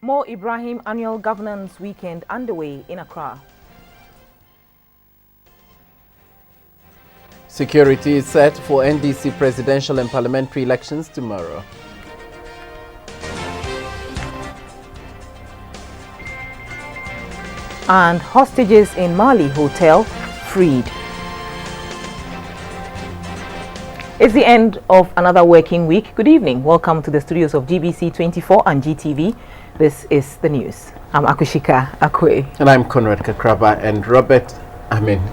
Mo Ibrahim Annual Governance Weekend underway in Accra. Security is set for NDC presidential and parliamentary elections tomorrow. And hostages in Mali hotel freed. It's the end of another working week. Good evening. Welcome to the studios of GBC24 and GTV. This is the news. I'm Akushika Akwe. And I'm Conrad Kakraba, and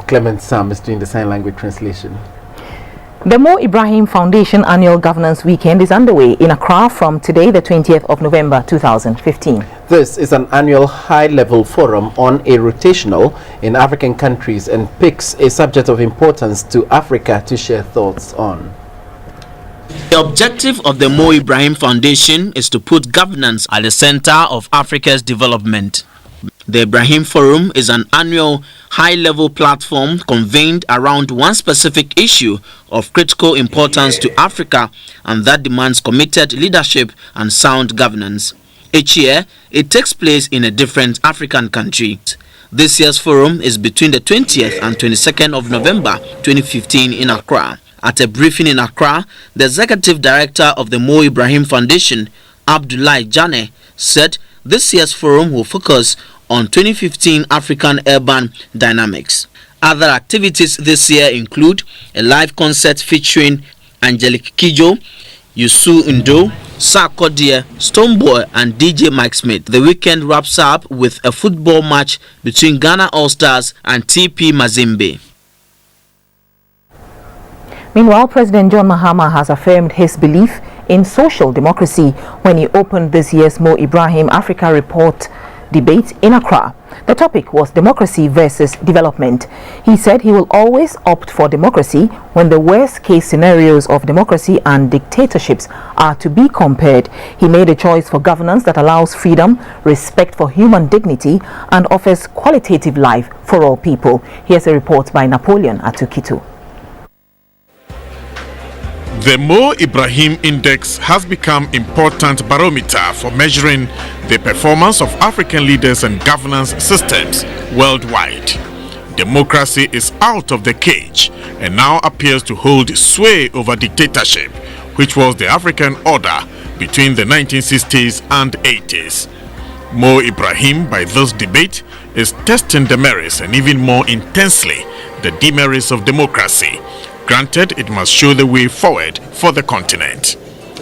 Clement Sam is doing the sign language translation. The Mo Ibrahim Foundation Annual Governance Weekend is underway in Accra from today, the 20th of November 2015. This is an annual high-level forum on a rotational in African countries and picks a subject of importance to Africa to share thoughts on. The objective of the Mo Ibrahim Foundation is to put governance at the center of Africa's development. The Ibrahim Forum is an annual high-level platform convened around one specific issue of critical importance to Africa, and that demands committed leadership and sound governance. Each year, it takes place in a different African country. This year's forum is between the 20th and 22nd of November 2015 in Accra. At a briefing in Accra, the executive director of the Mo Ibrahim Foundation, Abdullahi Jane, said this year's forum will focus on 2015 African urban dynamics. Other activities this year include a live concert featuring Angelique Kidjo, Yusu Ndo, Sarkodie, Stoneboy and DJ Mike Smith. The weekend wraps up with a football match between Ghana All-Stars and TP Mazembe. Meanwhile, President John Mahama has affirmed his belief in social democracy when he opened this year's Mo Ibrahim Africa Report debate in Accra. The topic was democracy versus development. He said he will always opt for democracy when the worst case scenarios of democracy and dictatorships are to be compared. He made a choice for governance that allows freedom, respect for human dignity, and offers qualitative life for all people. Here's a report by Napoleon Atukitu. The Mo Ibrahim Index has become an important barometer for measuring the performance of African leaders and governance systems worldwide. Democracy is out of the cage and now appears to hold sway over dictatorship, which was the African order between the 1960s and 80s. Mo Ibrahim, by this debate, is testing the merits and even more intensely the demerits of democracy. Granted, it must show the way forward for the continent.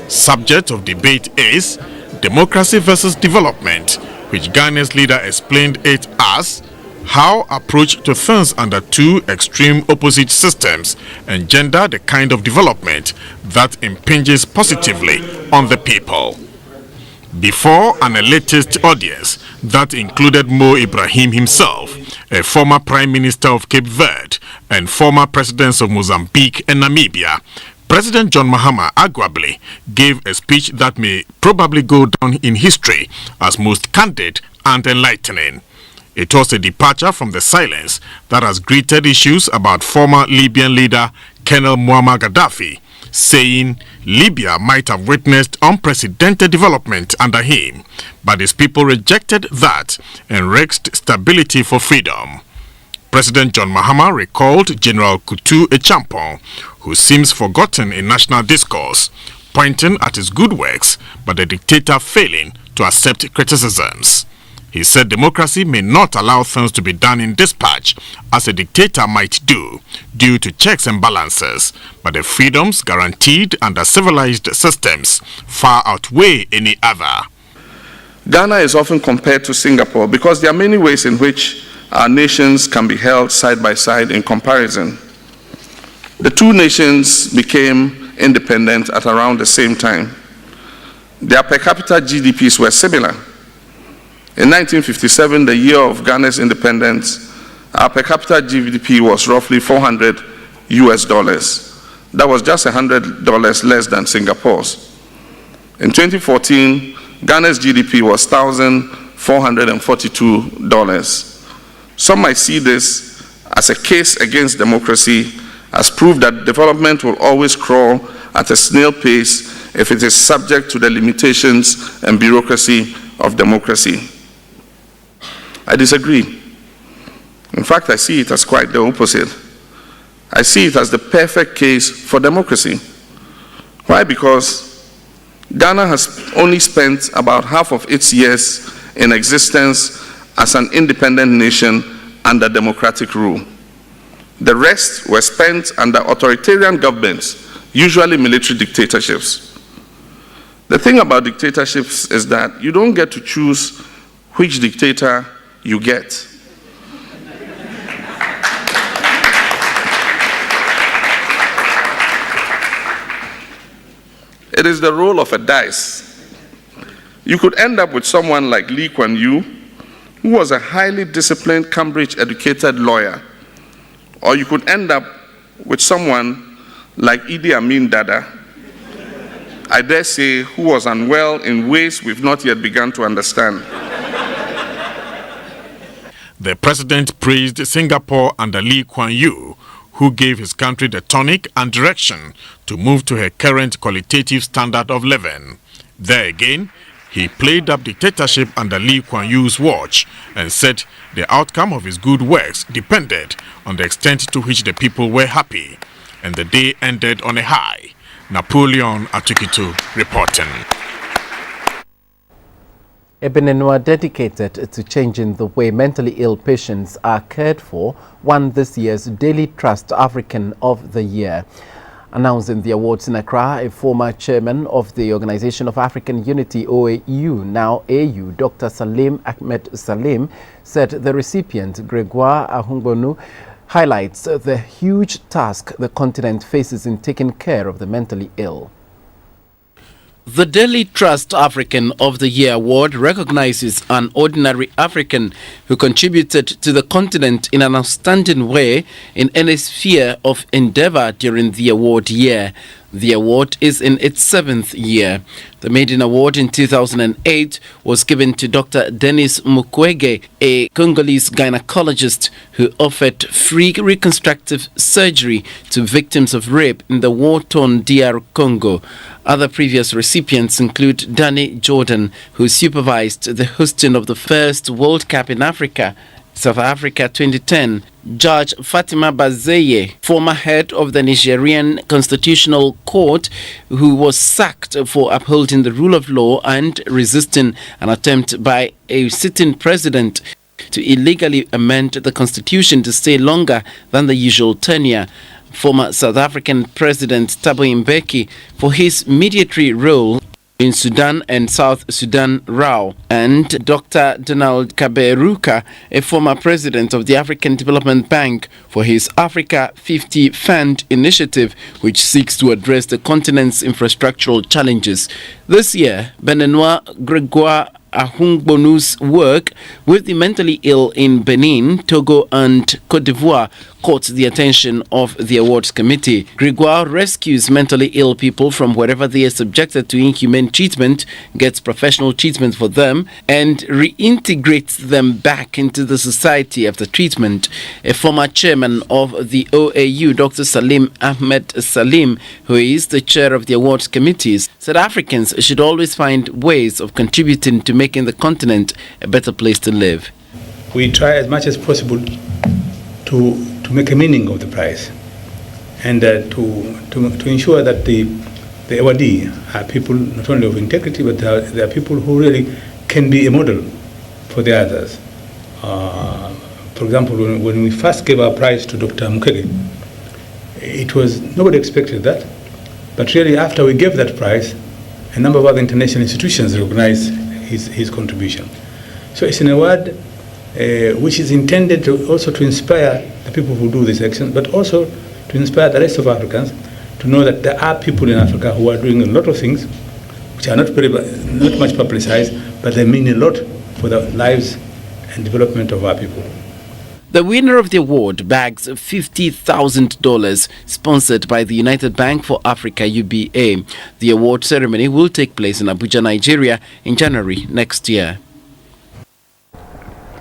Subject of debate is democracy versus development, which Ghana's leader explained it as how approach to things under two extreme opposite systems engender the kind of development that impinges positively on the people. Before an elitist audience that included Mo Ibrahim himself, a former Prime Minister of Cape Verde and former presidents of Mozambique and Namibia, President John Mahama arguably gave a speech that may probably go down in history as most candid and enlightening. It was a departure from the silence that has greeted issues about former Libyan leader Colonel Muammar Gaddafi, saying Libya might have witnessed unprecedented development under him, but his people rejected that and risked stability for freedom. President John Mahama recalled General Kutu Echampong, who seems forgotten in national discourse, pointing at his good works, but the dictator failing to accept criticisms. He said democracy may not allow things to be done in dispatch, as a dictator might do, due to checks and balances, but the freedoms guaranteed under civilized systems far outweigh any other. Ghana is often compared to Singapore because there are many ways in which our nations can be held side by side in comparison. The two nations became independent at around the same time. Their per capita GDPs were similar. In 1957, the year of Ghana's independence, our per capita GDP was roughly $400 US. That was just $100 less than Singapore's. In 2014, Ghana's GDP was $1,442. Some might see this as a case against democracy, as proof that development will always crawl at a snail pace if it is subject to the limitations and bureaucracy of democracy. I disagree. In fact, I see it as quite the opposite. I see it as the perfect case for democracy. Why? Because Ghana has only spent about half of its years in existence as an independent nation under democratic rule. The rest were spent under authoritarian governments, usually military dictatorships. The thing about dictatorships is that you don't get to choose which dictator you get. It is the roll of a dice. You could end up with someone like Lee Kuan Yew, who was a highly disciplined, Cambridge-educated lawyer. Or you could end up with someone like Idi Amin Dada, I dare say, who was unwell in ways we've not yet begun to understand. The president praised Singapore under Lee Kuan Yew, who gave his country the tonic and direction to move to her current qualitative standard of living. There again, he played up dictatorship under Lee Kuan Yew's watch and said the outcome of his good works depended on the extent to which the people were happy. And the day ended on a high. Napoleon Atukitu reporting. Ebenenwa, dedicated to changing the way mentally ill patients are cared for, won this year's Daily Trust African of the Year. Announcing the awards in Accra, a former chairman of the Organization of African Unity, OAU, now AU, Dr. Salim Ahmed Salim, said the recipient, Gregoire Ahungbonu, highlights the huge task the continent faces in taking care of the mentally ill. The Daily Trust African of the Year award recognizes an ordinary African who contributed to the continent in an outstanding way in any sphere of endeavor during the award year. The award is in its 7th year. The maiden award in 2008 was given to Dr. Denis Mukwege, a Congolese gynecologist who offered free reconstructive surgery to victims of rape in the war-torn DR Congo. Other previous recipients include Danny Jordan, who supervised the hosting of the first World Cup in Africa, South Africa 2010, Judge Fatima Bazeye, former head of the Nigerian Constitutional Court, who was sacked for upholding the rule of law and resisting an attempt by a sitting president to illegally amend the constitution to stay longer than the usual tenure. Former South African President Thabo Mbeki for his mediatory role in Sudan and South Sudan row, and Dr. Donald Kaberuka, a former president of the African Development Bank, for his Africa 50 Fund initiative, which seeks to address the continent's infrastructural challenges. This year, Benenwa Gregoire Ahungbonu's work with the mentally ill in Benin, Togo and Cote d'Ivoire caught the attention of the awards committee. Gregoire rescues mentally ill people from wherever they are subjected to inhumane treatment, gets professional treatment for them, and reintegrates them back into the society after treatment. A former chairman of the OAU, Dr. Salim Ahmed Salim, who is the chair of the awards committees, said Africans should always find ways of contributing to making the continent a better place to live. We try as much as possible to make a meaning of the prize, and to ensure that the awardee are people not only of integrity, but they are people who really can be a model for the others. For example, when we first gave our prize to Dr. Mukwege, it was, nobody expected that, but really after we gave that prize, a number of other international institutions recognized his contribution. So it's an award which is intended also to inspire the people who do this action, but also to inspire the rest of Africans to know that there are people in Africa who are doing a lot of things which are not much publicized, but they mean a lot for the lives and development of our people. The winner of the award bags $50,000 sponsored by the United Bank for Africa, UBA. The award ceremony will take place in Abuja, Nigeria in January next year.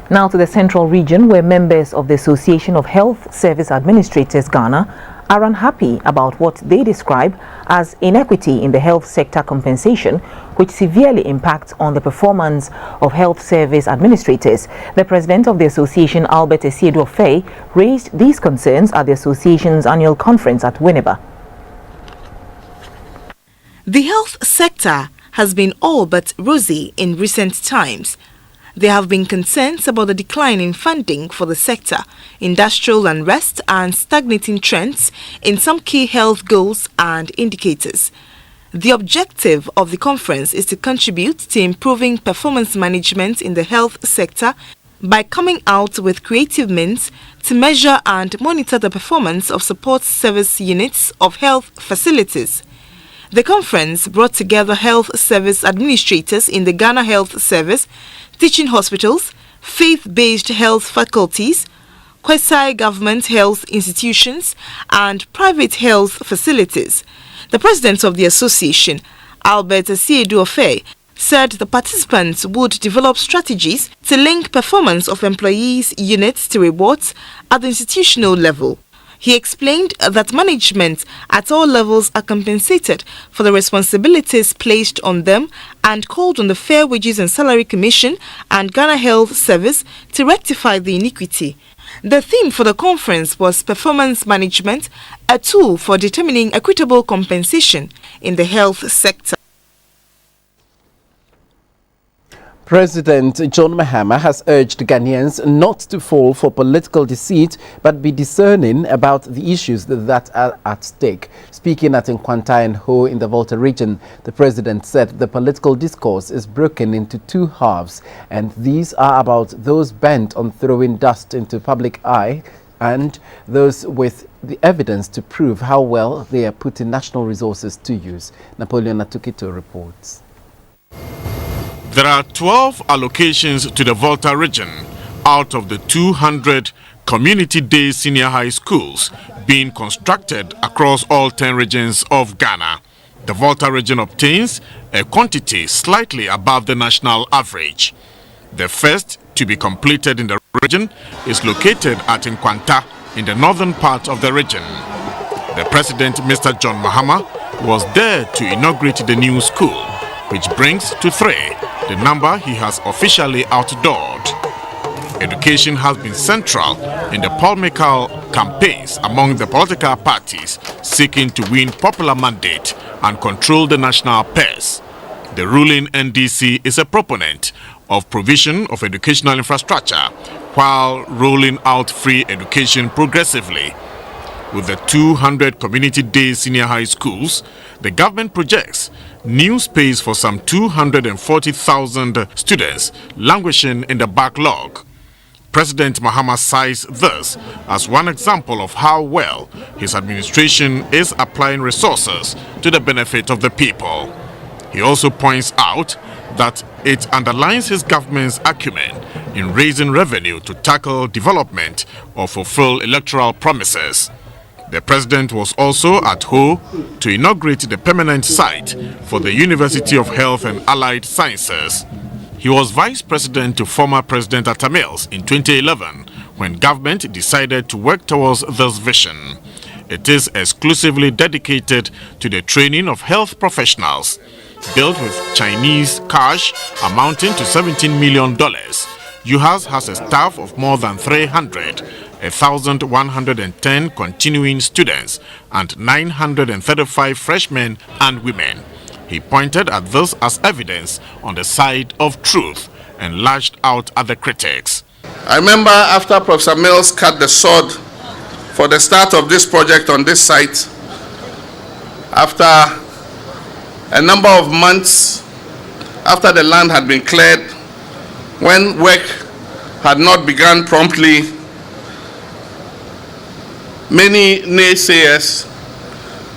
Now to the Central Region, where members of the Association of Health Service Administrators Ghana are unhappy about what they describe as inequity in the health sector compensation, which severely impacts on the performance of health service administrators. The president of the association, Albert Esiedu-Ofei, raised these concerns at the association's annual conference at Winneba. The health sector has been all but rosy in recent times. There have been concerns about the decline in funding for the sector, industrial unrest and stagnating trends in some key health goals and indicators. The objective of the conference is to contribute to improving performance management in the health sector by coming out with creative means to measure and monitor the performance of support service units of health facilities. The conference brought together health service administrators in the Ghana Health Service, teaching hospitals, faith-based health faculties, quasi-government health institutions, and private health facilities. The president of the association, Albert Esiedu-Ofei, said the participants would develop strategies to link performance of employees' units to rewards at the institutional level. He explained that management at all levels are compensated for the responsibilities placed on them and called on the Fair Wages and Salary Commission and Ghana Health Service to rectify the iniquity. The theme for the conference was Performance Management, a tool for determining equitable compensation in the health sector. President John Mahama has urged Ghanaians not to fall for political deceit but be discerning about the issues that are at stake. Speaking at Nkwanta and Ho in the Volta region, the president said the political discourse is broken into two halves, and these are about those bent on throwing dust into public eye and those with the evidence to prove how well they are putting national resources to use. Napoleon Atukito reports. There are 12 allocations to the Volta region out of the 200 community day senior high schools being constructed across all 10 regions of Ghana. The Volta region obtains a quantity slightly above the national average. The first to be completed in the region is located at Nkwanta in the northern part of the region. The president, Mr. John Mahama, was there to inaugurate the new school, which brings to 3 the number he has officially outdoored. Education has been central in the polemical campaigns among the political parties seeking to win popular mandate and control the national purse. The ruling NDC is a proponent of provision of educational infrastructure while rolling out free education progressively. With the 200 community day senior high schools, the government projects new space for some 240,000 students languishing in the backlog. President Mahama cites this as one example of how well his administration is applying resources to the benefit of the people. He also points out that it underlines his government's acumen in raising revenue to tackle development or fulfill electoral promises. The president was also at Ho to inaugurate the permanent site for the University of Health and Allied Sciences. He was vice president to former President Atta Mills in 2011 when government decided to work towards this vision. It is exclusively dedicated to the training of health professionals. Built with Chinese cash amounting to $17 million, UHAS has a staff of more than 300, 1,110 continuing students, and 935 freshmen and women. He pointed at this as evidence on the side of truth and lashed out at the critics. I remember after Professor Mills cut the sword for the start of this project on this site, after a number of months after the land had been cleared, when work had not begun promptly, many naysayers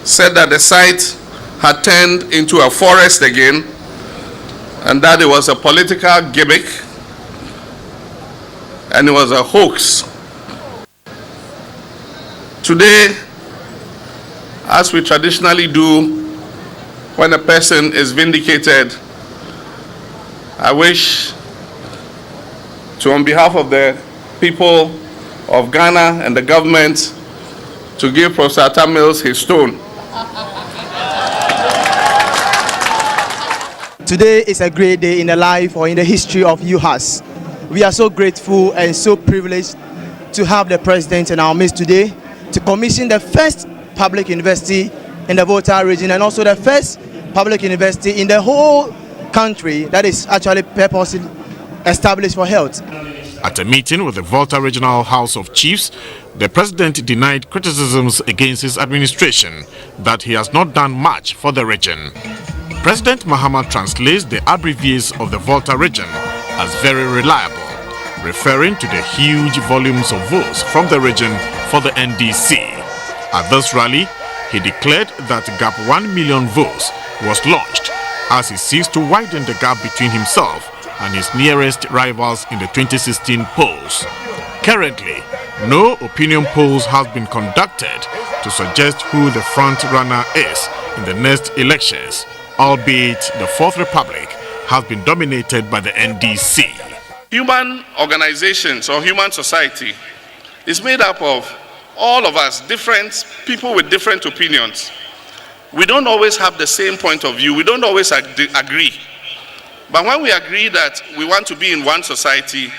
said that the site had turned into a forest again and that it was a political gimmick and it was a hoax. Today, as we traditionally do when a person is vindicated, I wish to, on behalf of the people of Ghana and the government, to give Professor Atta Mills his stone. Today is a great day in the life or in the history of UHAS. We are so grateful and so privileged to have the president in our midst today to commission the first public university in the Volta region and also the first public university in the whole country that is actually purposely established for health. At a meeting with the Volta Regional House of Chiefs, the president denied criticisms against his administration that he has not done much for the region. President Mahama translates the abbreviates of the Volta region as very reliable, referring to the huge volumes of votes from the region for the NDC. At this rally, he declared that Gap 1 million votes was launched as he seeks to widen the gap between himself and his nearest rivals in the 2016 polls. Currently, no opinion polls have been conducted to suggest who the front runner is in the next elections, albeit the Fourth Republic has been dominated by the NDC. Human organizations or human society is made up of all of us, different people with different opinions. We don't always have the same point of view. We don't always agree. But when we agree that we want to be in one society,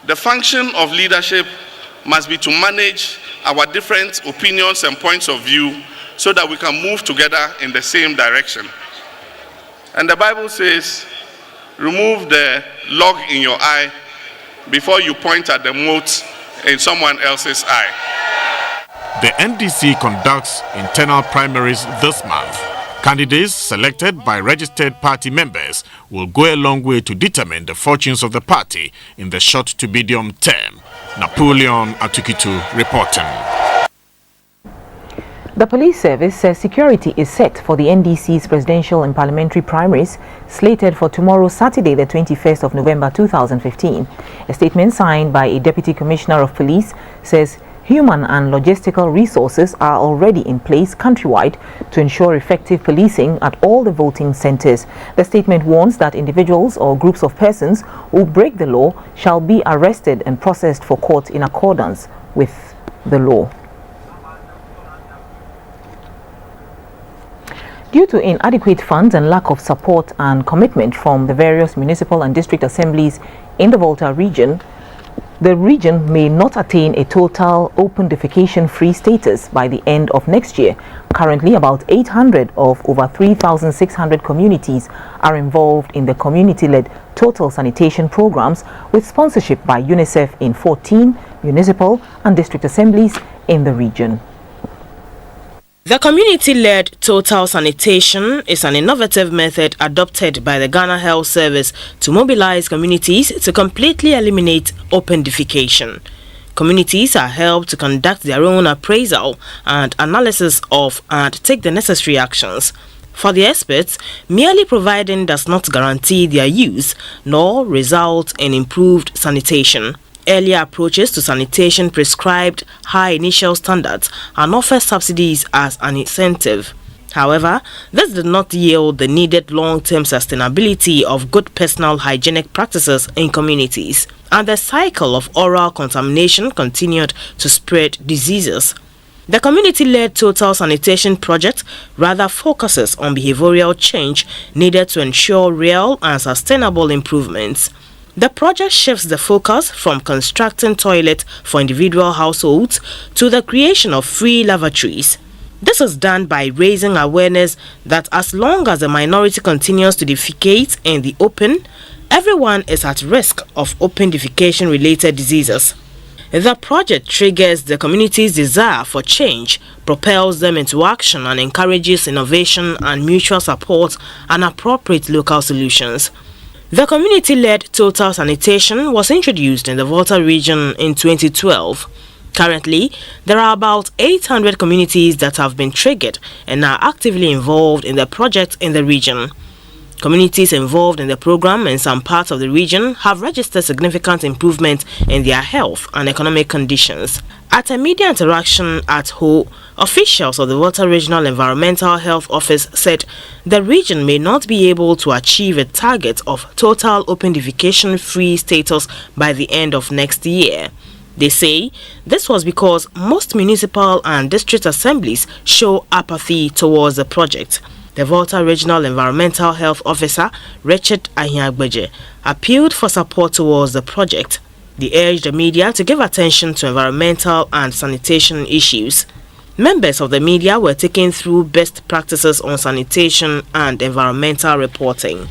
the function of leadership must be to manage our different opinions and points of view so that we can move together in the same direction. And the Bible says, remove the log in your eye before you point at the mote in someone else's eye. The NDC conducts internal primaries this month. Candidates selected by registered party members will go a long way to determine the fortunes of the party in the short to medium term. Napoleon Atukitu reporting. The police service says security is set for the NDC's presidential and parliamentary primaries slated for tomorrow, Saturday, the 21st of November 2015. A statement signed by a deputy commissioner of police says human and logistical resources are already in place countrywide to ensure effective policing at all the voting centers. The statement warns that individuals or groups of persons who break the law shall be arrested and processed for court in accordance with the law. Due to inadequate funds and lack of support and commitment from the various municipal and district assemblies in the Volta region, the region may not attain a total open defecation-free status by the end of next year. Currently, about 800 of over 3,600 communities are involved in the community-led total sanitation programs with sponsorship by UNICEF in 14 municipal and district assemblies in the region. The community-led total sanitation is an innovative method adopted by the Ghana Health Service to mobilize communities to completely eliminate open defecation. Communities are helped to conduct their own appraisal and analysis of and take the necessary actions. For the experts, merely providing does not guarantee their use nor result in improved sanitation. Earlier approaches to sanitation prescribed high initial standards and offer subsidies as an incentive. However, this did not yield the needed long-term sustainability of good personal hygienic practices in communities, and the cycle of oral contamination continued to spread diseases. The community-led total sanitation project rather focuses on behavioral change needed to ensure real and sustainable improvements. The project shifts the focus from constructing toilets for individual households to the creation of free lavatories. This is done by raising awareness that as long as the minority continues to defecate in the open, everyone is at risk of open defecation-related diseases. The project triggers the community's desire for change, propels them into action, and encourages innovation and mutual support and appropriate local solutions. The community-led total sanitation was introduced in the Volta region in 2012. Currently, there are about 800 communities that have been triggered and are actively involved in the project in the region. Communities involved in the program in some parts of the region have registered significant improvement in their health and economic conditions. At a media interaction at Ho, officials of the Volta Regional Environmental Health Office said the region may not be able to achieve a target of total open defecation-free status by the end of next year. They say this was because most municipal and district assemblies show apathy towards the project. The Volta Regional Environmental Health Officer, Richard Ahiagbeje, appealed for support towards the project. They urged the media to give attention to environmental and sanitation issues. Members of the media were taken through best practices on sanitation and environmental reporting.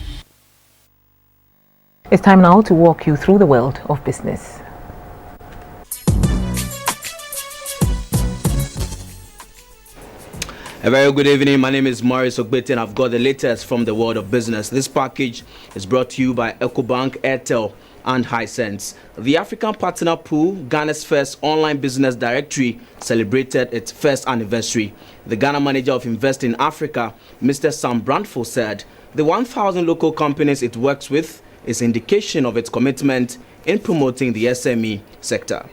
It's time now to walk you through the world of business. A very good evening. My name is Maurice Ogbete and I've got the latest from the world of business. This package is brought to you by EcoBank, Airtel and Hisense. The African Partner Pool, Ghana's first online business directory, celebrated its first anniversary. The Ghana manager of Invest in Africa, Mr. Sam Brandfo, said the 1,000 local companies it works with is indication of its commitment in promoting the SME sector.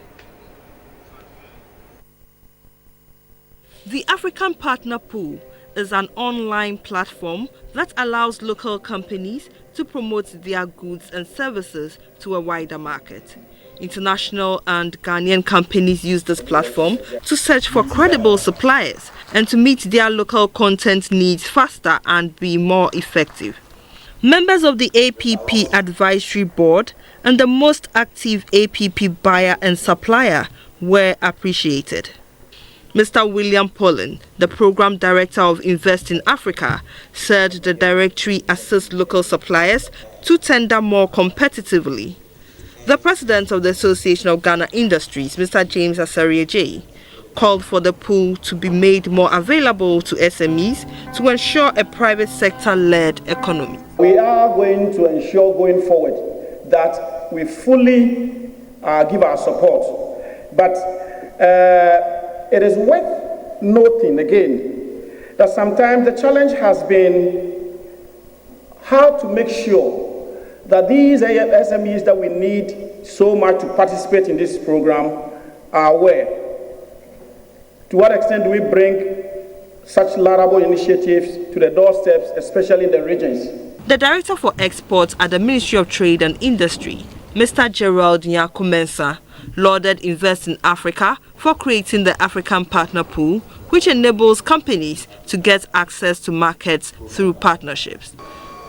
The African Partner Pool is an online platform that allows local companies to promote their goods and services to a wider market. International and Ghanaian companies use this platform to search for credible suppliers and to meet their local content needs faster and be more effective. Members of the APP Advisory Board and the most active APP buyer and supplier were appreciated. Mr. William Pollen, the Program Director of Invest in Africa, said the directory assists local suppliers to tender more competitively. The President of the Association of Ghana Industries, Mr. James Asarieje, called for the pool to be made more available to SMEs to ensure a private sector-led economy. We are going to ensure going forward that we fully give our support. But it is worth noting again that sometimes the challenge has been how to make sure that these SMEs that we need so much to participate in this program are aware. To what extent do we bring such laudable initiatives to the doorsteps, especially in the regions? The Director for Exports at the Ministry of Trade and Industry, Mr. Gerald Nyakumensa, lauded Invest in Africa for creating the African Partner Pool, which enables companies to get access to markets through partnerships.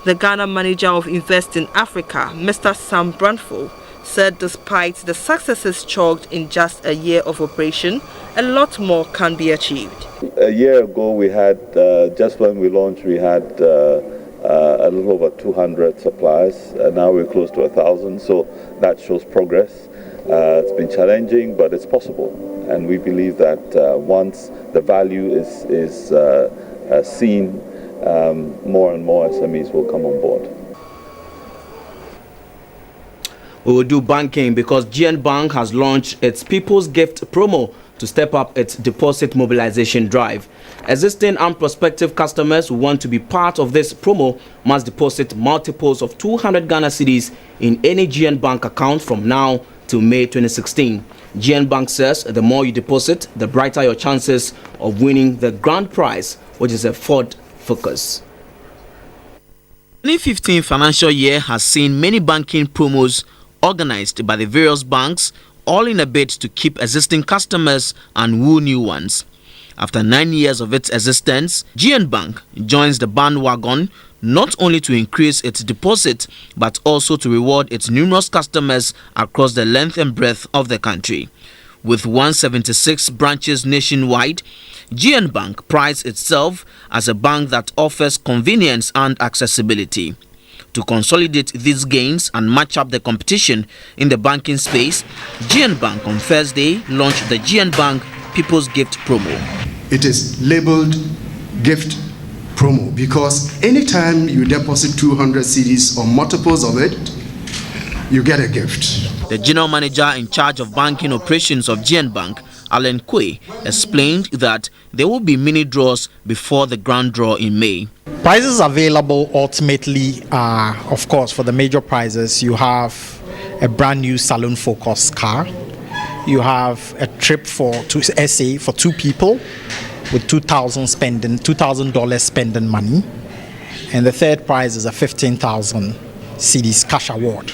The Ghana manager of Invest in Africa, Mr. Sam Brandfo, said despite the successes chalked in just a year of operation, a lot more can be achieved. A year ago we had, just when we launched, we had a little over 200 suppliers. Now we're close to 1,000, so that shows progress. It's been challenging, but it's possible. And we believe that once the value is seen, more and more SMEs will come on board. We will do banking because GN Bank has launched its People's Gift promo to step up its deposit mobilization drive. Existing and prospective customers who want to be part of this promo must deposit multiples of 200 Ghana cedis in any GN Bank account from now till May 2016. GN Bank says the more you deposit, the brighter your chances of winning the grand prize, which is a Ford Focus. The 2015 financial year has seen many banking promos organized by the various banks, all in a bid to keep existing customers and woo new ones. After 9 years of its existence, GN Bank joins the bandwagon not only to increase its deposit but also to reward its numerous customers across the length and breadth of the country. With 176 branches nationwide, GN Bank prides itself as a bank that offers convenience and accessibility. To consolidate these gains and match up the competition in the banking space, GN Bank on Thursday launched the GN Bank People's Gift promo. It is labeled gift promo because anytime you deposit 200 cedis or multiples of it, you get a gift. The general manager in charge of banking operations of GN Bank, Alan Kwe, explained that there will be mini draws before the grand draw in May. Prizes available ultimately are, of course, for the major prizes, you have a brand new Salon Focus car. You have a trip to SA for 2 people with $2,000 spending money. And the third prize is a 15,000 cedis cash award.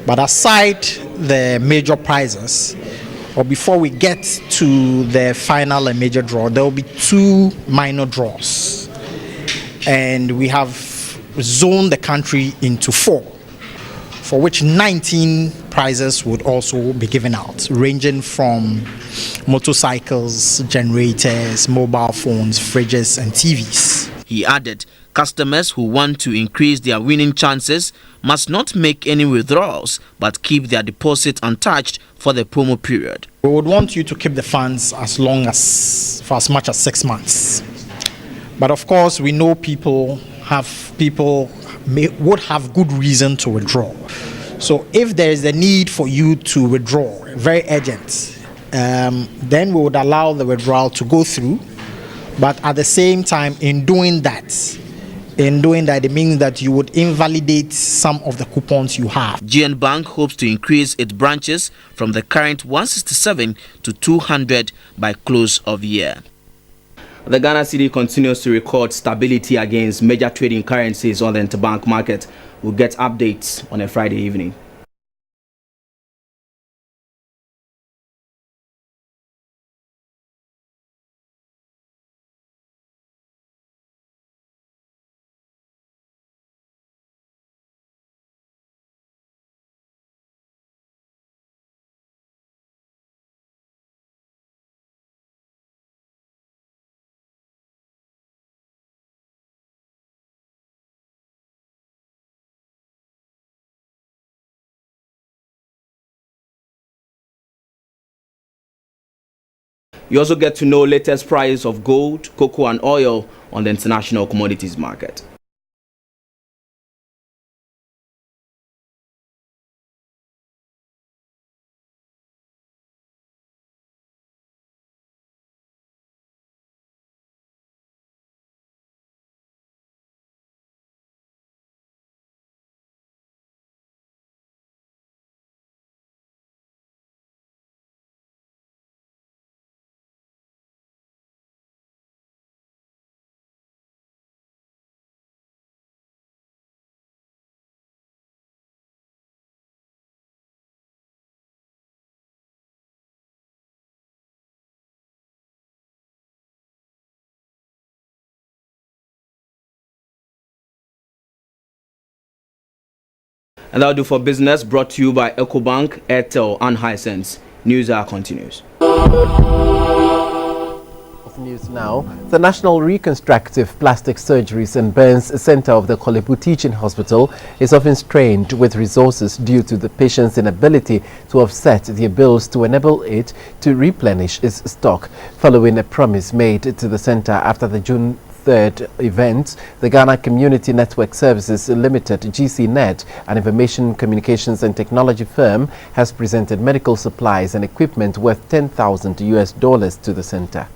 But aside the major prizes, or before we get to the final and major draw, there will be 2 minor draws. and we have zoned the country into 4, for which 19 prizes would also be given out, ranging from motorcycles, generators, mobile phones, fridges, and TVs. He added, customers who want to increase their winning chances must not make any withdrawals but keep their deposit untouched for the promo period. We would want you to keep the funds for as much as 6 months. But of course, we know people would have good reason to withdraw. So if there is a need for you to withdraw, very urgent, then we would allow the withdrawal to go through. But at the same time, in doing that, it means that you would invalidate some of the coupons you have. GN Bank hopes to increase its branches from the current 167 to 200 by close of year. The Ghana cedi continues to record stability against major trading currencies on the interbank market. We'll get updates on a Friday evening. You also get to know latest price of gold, cocoa and oil on the international commodities market. And that'll do for business, brought to you by EcoBank, Airtel and Hisense. News Hour continues. News now. The National Reconstructive Plastic Surgeries and Burns Center of the Kolebu Teaching Hospital is often strained with resources due to the patient's inability to offset their bills to enable it to replenish its stock. Following a promise made to the center after the June 3rd event, the Ghana Community Network Services Limited, GCNet, an information communications and technology firm, has presented medical supplies and equipment worth $10,000 to the center.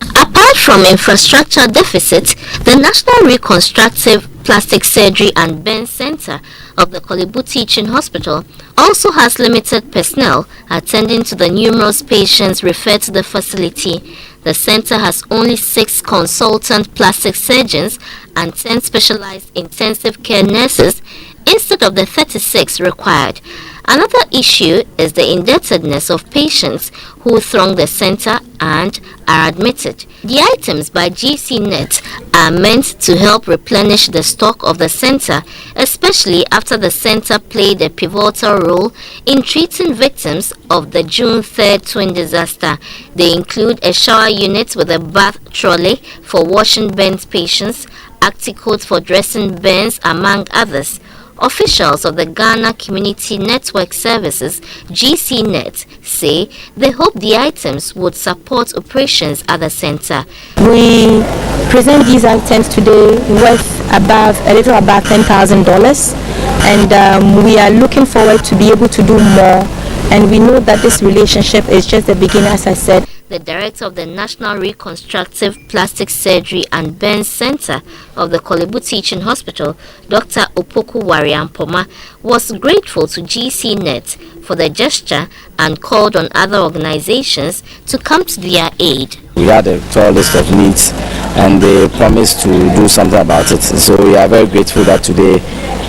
Apart from infrastructure deficit, the National Reconstructive Plastic Surgery and Burns Center of the Kolebu Teaching Hospital also has limited personnel attending to the numerous patients referred to the facility. The center has only 6 consultant plastic surgeons and 10 specialized intensive care nurses instead of the 36 required. Another issue is the indebtedness of patients who throng the center and are admitted. The items by GCNet are meant to help replenish the stock of the center, especially after the center played a pivotal role in treating victims of the June 3rd twin disaster. They include a shower unit with a bath trolley for washing burns patients, acticoats for dressing burns, among others. Officials of the Ghana Community Network Services, GCNet, say they hope the items would support operations at the center. We present these items today worth a little above $10,000, and we are looking forward to be able to do more, and we know that this relationship is just the beginning, as I said. The director of the National Reconstructive Plastic Surgery and Burns Center of the Kolebu Teaching Hospital, Dr. Opoku Wariampoma, was grateful to GCNet for the gesture and called on other organizations to come to their aid. We had a total list of needs and they promised to do something about it. So we are very grateful that today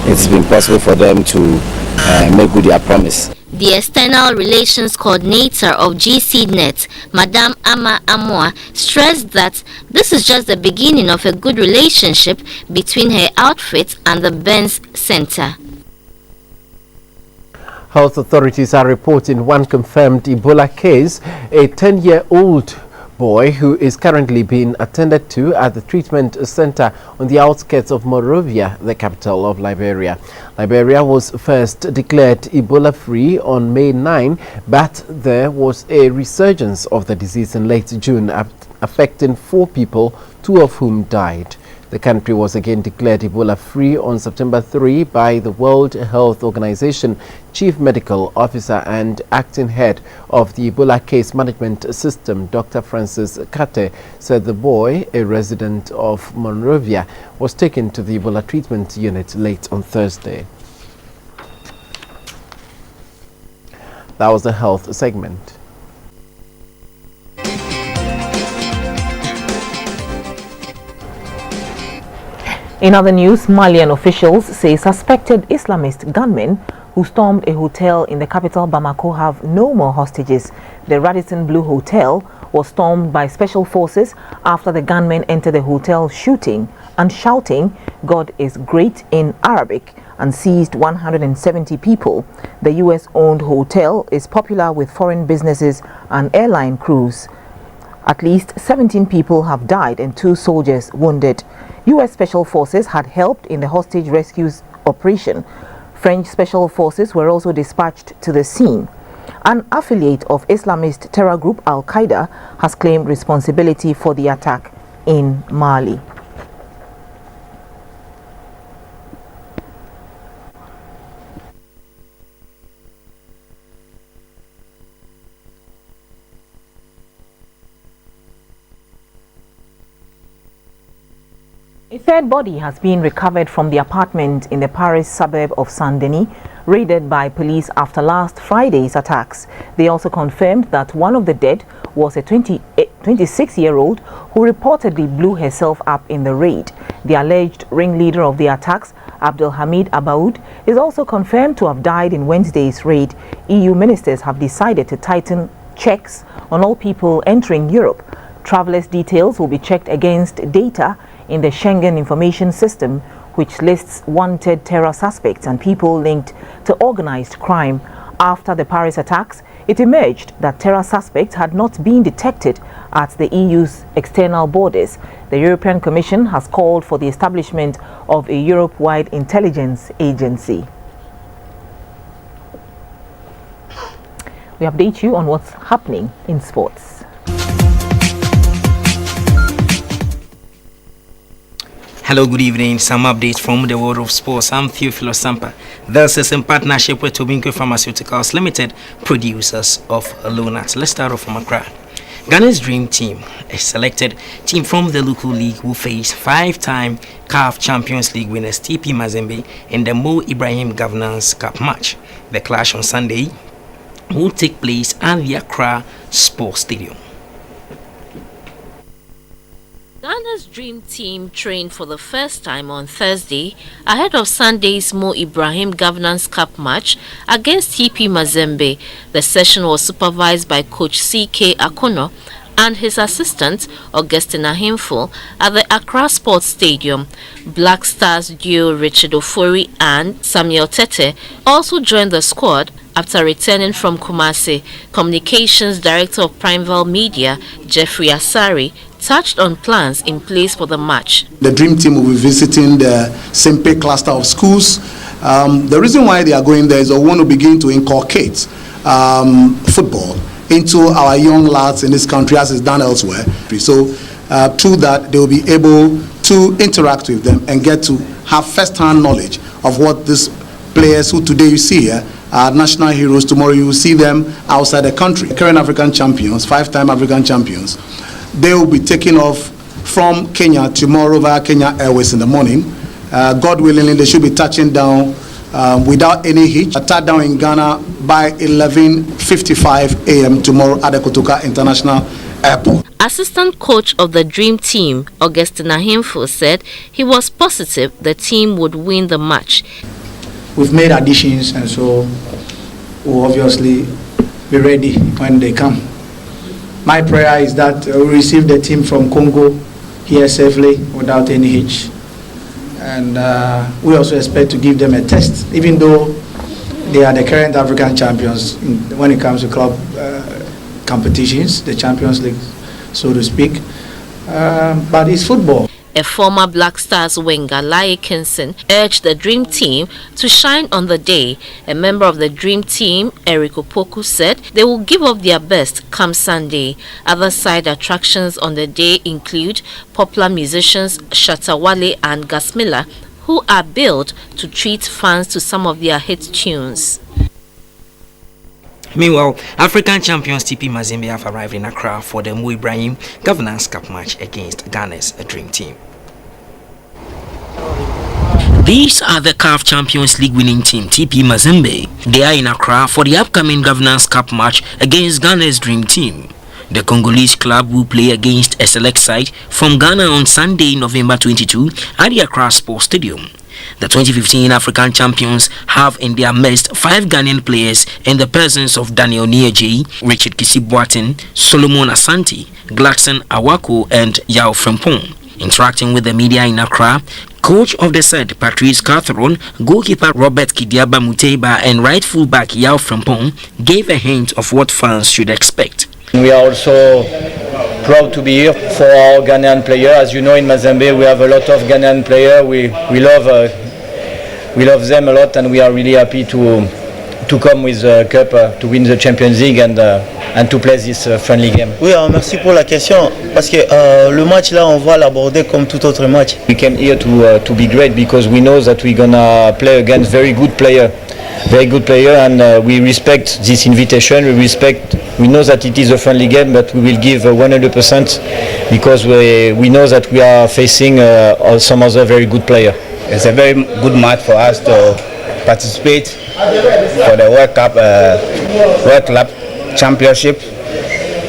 it's been possible for them to make good their promise. The External Relations Coordinator of GCNet, Madame Ama Amoa, stressed that this is just the beginning of a good relationship between her outfit and the Benz Center. Health authorities are reporting one confirmed Ebola case, a 10-year-old boy who is currently being attended to at the treatment center on the outskirts of Monrovia, the capital of Liberia. Liberia was first declared Ebola-free on May 9, but there was a resurgence of the disease in late June, affecting 4 people, 2 of whom died. The country was again declared Ebola-free on September 3 by the World Health Organization Chief Medical Officer and Acting Head of the Ebola Case Management System, Dr. Francis Kate, said the boy, a resident of Monrovia, was taken to the Ebola treatment unit late on Thursday. That was the health segment. In other news, Malian officials say suspected Islamist gunmen who stormed a hotel in the capital Bamako have no more hostages. The Radisson Blue Hotel was stormed by special forces after the gunmen entered the hotel shooting and shouting "God is great" in Arabic and seized 170 people. The US-owned hotel is popular with foreign businesses and airline crews. At least 17 people have died and 2 soldiers wounded. U.S. Special Forces had helped in the hostage rescue operation. French Special Forces were also dispatched to the scene. An affiliate of Islamist terror group Al-Qaeda has claimed responsibility for the attack in Mali. A third body has been recovered from the apartment in the Paris suburb of Saint-Denis, raided by police after last Friday's attacks. They also confirmed that one of the dead was a 26-year-old who reportedly blew herself up in the raid. The alleged ringleader of the attacks, Abdelhamid Abaoud, is also confirmed to have died in Wednesday's raid. EU ministers have decided to tighten checks on all people entering Europe. Travelers' details will be checked against data in the Schengen Information System, which lists wanted terror suspects and people linked to organized crime. After the Paris attacks, it emerged that terror suspects had not been detected at the EU's external borders. The European Commission has called for the establishment of a Europe-wide intelligence agency. We update you on what's happening in sports. Hello, good evening. Some updates from the world of sports. I'm Theophilo Sampa. This is in partnership with Tobinco Pharmaceuticals Limited, producers of Lunat. Let's start off from Accra. Ghana's dream team, a selected team from the local league, will face 5-time CAF Champions League winners TP Mazembe in the Mo Ibrahim Governance Cup match. The clash on Sunday will take place at the Accra Sports Stadium. Ghana's dream team trained for the first time on Thursday ahead of Sunday's Mo Ibrahim Governance Cup match against TP Mazembe. The session was supervised by coach C.K. Akono and his assistant Augustine Ahimfo at the Accra Sports Stadium. Black Stars duo Richard Ofori and Samuel Tete also joined the squad after returning from Kumasi. Communications Director of Primeville Media, Jeffrey Asari, touched on plans in place for the match. The dream team will be visiting the Sempe cluster of schools. The reason why they are going there is they want to begin to inculcate football into our young lads in this country as is done elsewhere. So through that, they will be able to interact with them and get to have first-hand knowledge of what these players who today you see here are national heroes. Tomorrow you will see them outside the country. Current African champions, 5-time African champions. They will be taking off from Kenya tomorrow via Kenya Airways in the morning. God willing, they should be touching down without any hitch. Touchdown in Ghana by 11:55 a.m. tomorrow at the Kotoka International Airport. Assistant coach of the dream team, Augustine Ahimfo, said he was positive the team would win the match. We've made additions, and so will obviously be ready when they come. My prayer is that we receive the team from Congo here safely without any hitch. And we also expect to give them a test, even though they are the current African champions when it comes to club competitions, the Champions League, so to speak. But it's football. A former Black Stars winger, Lai Kinson, urged the Dream Team to shine on the day. A member of the Dream Team, Eric Opoku, said they will give up their best come Sunday. Other side attractions on the day include popular musicians Shatta Wale and Gasmila, who are billed to treat fans to some of their hit tunes. Meanwhile, African champions TP Mazembe have arrived in Accra for the Mo Ibrahim Governance Cup match against Ghana's Dream Team. These are the CAF Champions League winning team TP Mazembe. They are in Accra for the upcoming Governance Cup match against Ghana's Dream Team. The Congolese club will play against a select side from Ghana on Sunday, November 22 at the Accra Sports Stadium. The 2015 African champions have in their midst 5 Ghanaian players in the presence of Daniel Nieje, Richard Kisiboatin, Solomon Asante, Gladson Awako and Yao Frimpong. Interacting with the media in Accra, coach of the side Patrice Cartheron, goalkeeper Robert Kidiaba Muteba and right fullback Yao Frimpong gave a hint of what fans should expect. We are also proud to be here for our Ghanaian players. As you know, in Mazembe we have a lot of Ghanaian players. We love them a lot, and we are really happy to come with the cup to win the Champions League and to play this friendly game. Oui, merci pour la question parce que le match là on va l'aborder comme tout autre match. We came here to be great because we know that we're gonna play against very good player, and we respect this invitation. We know that it is a friendly game, but we will give 100% because we know that we are facing some other very good player. It's a very good match for us to participate for the World Club Championship.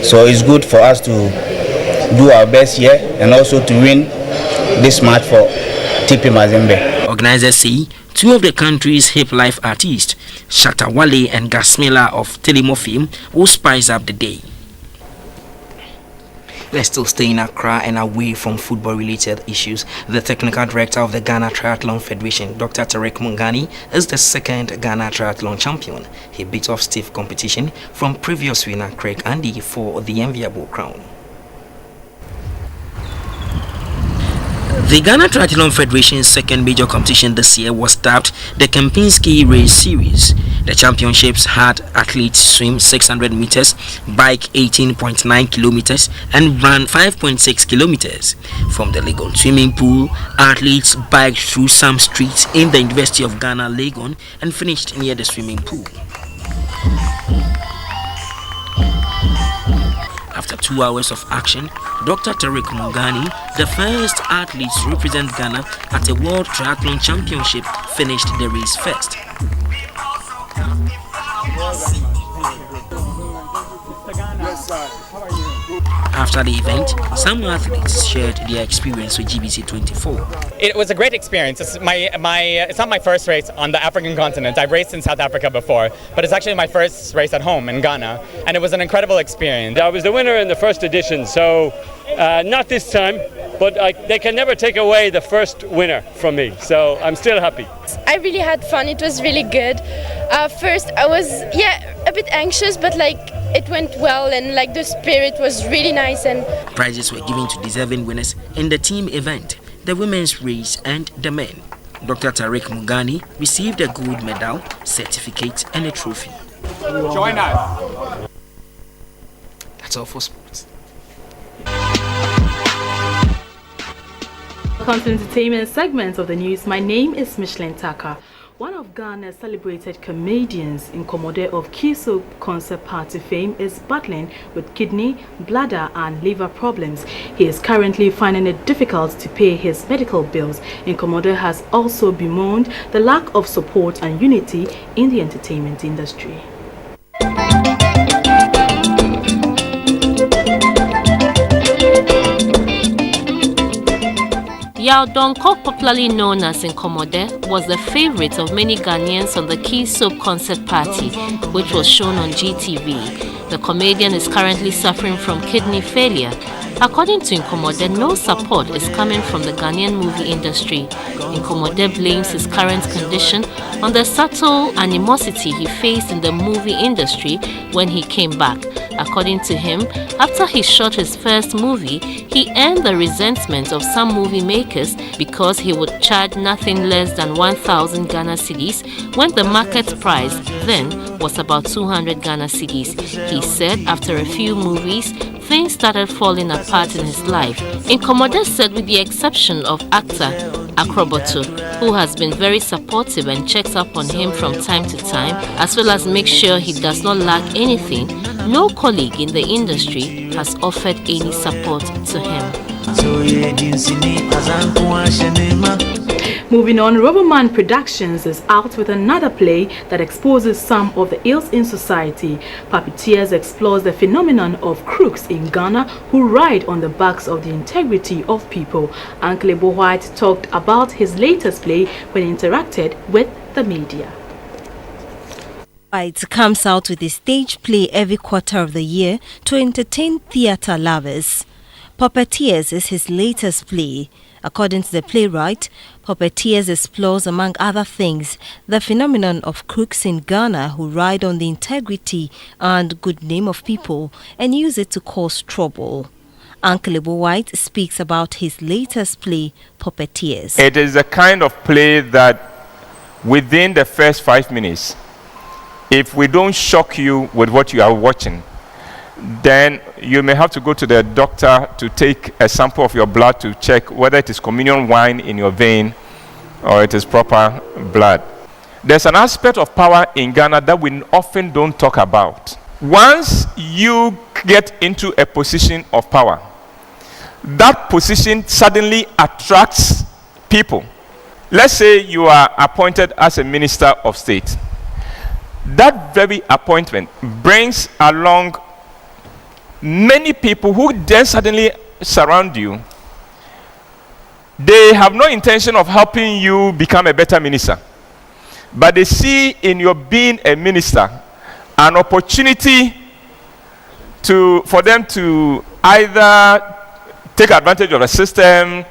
So it's good for us to do our best here and also to win this match for TP Mazembe. Organizers say 2 of the country's hip life artists, Shatta Wale and Gasmila of Telemorphine, will spice up the day. Let's still stay in Accra and away from football-related issues. The technical director of the Ghana Triathlon Federation, Dr. Tarek Mungani, is the 2nd Ghana Triathlon champion. He beat off stiff competition from previous winner Craig Andy for the enviable crown. The Ghana Triathlon Federation's 2nd major competition this year was dubbed the Kempinski Race Series. The championships had athletes swim 600 meters, bike 18.9 kilometers, and run 5.6 kilometers. From the Legon swimming pool, athletes biked through some streets in the University of Ghana, Legon, and finished near the swimming pool. After 2 hours of action, Dr. Tarek Mungani, the first athlete to represent Ghana at a World Triathlon Championship, finished the race first. After the event, some athletes shared their experience with GBC24. It was a great experience. It's not my first race on the African continent. I've raced in South Africa before, but it's actually my first race at home in Ghana, and it was an incredible experience. I was the winner in the first edition, so not this time, but they can never take away the first winner from me, so I'm still happy. I really had fun. It was really good. First I was a bit anxious, but it went well, and the spirit was really nice. And prizes were given to deserving winners in the team event, the women's race and the men. Dr. Tarek Mungani received a gold medal, certificate and a trophy. Join us. That's all for sports. Welcome to the entertainment segment of the news. My name is Micheline Taka. One of Ghana's celebrated comedians in Commodore of Kiso concert party fame is battling with kidney, bladder and liver problems. He is currently finding it difficult to pay his medical bills. Commodore has also bemoaned the lack of support and unity in the entertainment industry. Yao Dongkok, popularly known as Nkomode, was the favorite of many Ghanaians on the Key Soap concert party, which was shown on GTV. The comedian is currently suffering from kidney failure. According to Nkomode, no support is coming from the Ghanaian movie industry. Nkomode blames his current condition on the subtle animosity he faced in the movie industry when he came back. According to him, after he shot his first movie, he earned the resentment of some movie makers because he would charge nothing less than 1,000 Ghana cedis when the market price then was about 200 Ghana cedis. He said after a few movies, things started falling apart in his life. Nkomode said, with the exception of actor Akroboto, who has been very supportive and checks up on him from time to time, as well as make sure he does not lack anything, no colleague in the industry has offered any support to him. Moving on, Rubberman Productions is out with another play that exposes some of the ills in society. Puppeteers explores the phenomenon of crooks in Ghana who ride on the backs of the integrity of people. Uncle Ebo White talked about his latest play when he interacted with the media. White comes out with a stage play every quarter of the year to entertain theatre lovers. Puppeteers is his latest play. According to the playwright, Puppeteers explores, among other things, the phenomenon of crooks in Ghana who ride on the integrity and good name of people and use it to cause trouble. Uncle Ebo White speaks about his latest play, Puppeteers. It is a kind of play that within the first 5 minutes, if we don't shock you with what you are watching, then you may have to go to the doctor to take a sample of your blood to check whether it is communion wine in your vein or it is proper blood. There's an aspect of power in Ghana that we often don't talk about. Once you get into a position of power, that position suddenly attracts people. Let's say you are appointed as a minister of state. That very appointment brings along many people who then suddenly surround you. They have no intention of helping you become a better minister, but they see in your being a minister an opportunity for them to either take advantage of the system,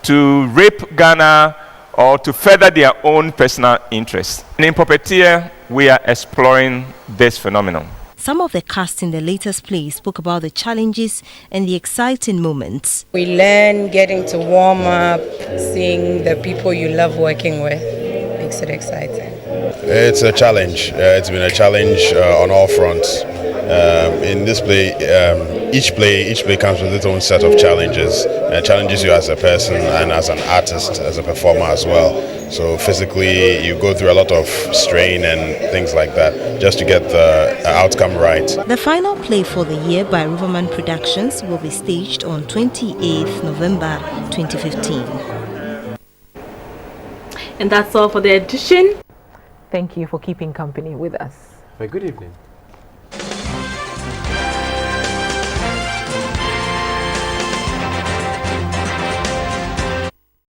to rape Ghana, or to further their own personal interests. And in Puppeteer, we are exploring this phenomenon. Some of the cast in the latest play spoke about the challenges and the exciting moments. We learn getting to warm up, seeing the people you love working with. Makes it exciting. It's a challenge. It's been a challenge on all fronts. In this play, each play comes with its own set of challenges. It challenges you as a person and as an artist, as a performer as well. So physically, you go through a lot of strain and things like that just to get the outcome right. The final play for the year by Rubberman Productions will be staged on 28th November 2015. And that's all for the edition. Thank you for keeping company with us. Good evening.